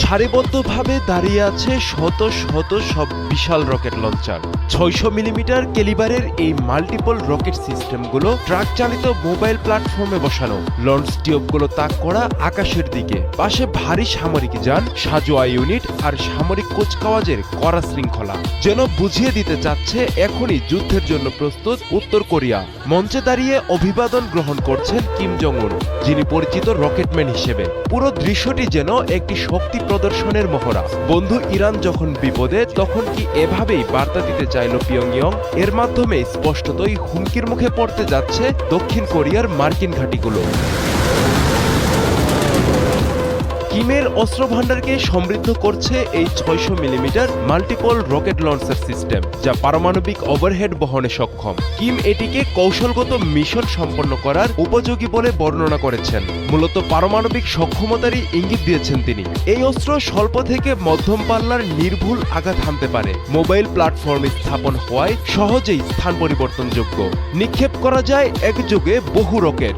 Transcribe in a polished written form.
সারিবদ্ধভাবে দাঁড়িয়ে আছে শত শত সব বিশাল রকেট লঞ্চার। ৬০০ মিলিমিটার ক্যালিবারের এই মাল্টিপল রকেট সিস্টেমগুলো ট্রাক চালিত মোবাইল প্ল্যাটফর্মে বসানো। লঞ্চ টিউবগুলো তাক করা আকাশের দিকে, পাশে ভারী সামরিক যান, সাজোয়া ইউনিট আর সামরিক কুচকাওয়াজের কড়া শৃঙ্খলা, যেন বুঝিয়ে দিতে চাচ্ছে এখনই যুদ্ধের জন্য প্রস্তুত উত্তর কোরিয়া। মঞ্চে দাঁড়িয়ে অভিবাদন গ্রহণ করছেন কিম জং উন, যিনি পরিচিত রকেটম্যান হিসেবে। পুরো দৃশ্যটি যেন একটি শক্তি প্রদর্শনের মহড়া। বন্ধু ইরান যখন বিপদে, তখন কি এভাবেই বার্তা দিতে চাইল পিয়ংইয়ং? এর মাধ্যমে স্পষ্টতই হুমকির মুখে পড়তে যাচ্ছে দক্ষিণ কোরিয়ার মার্কিন ঘাঁটিগুলো। কিমের অস্ত্র ভান্ডারকে সমৃদ্ধ করছে এই ৬০০ millimetre multiple rocket launcher system, যা পারমাণবিক ওভারহেড বহনে সক্ষম। কিম এটিকে কৌশলগত মিশন সম্পন্ন করার উপযোগী বলে বর্ণনা করেছেন। মূলত পারমাণবিক সক্ষমতারই ইঙ্গিত দিয়েছেন তিনি। এই অস্ত্র স্বল্প থেকে মধ্যম পাল্লার নির্ভুল আঘাত হানতে পারে। মোবাইল প্ল্যাটফর্মে স্থাপন হওয়ায় সহজেই স্থান পরিবর্তনযোগ্য। নিক্ষেপ করা যায় একযোগে বহু রকেট।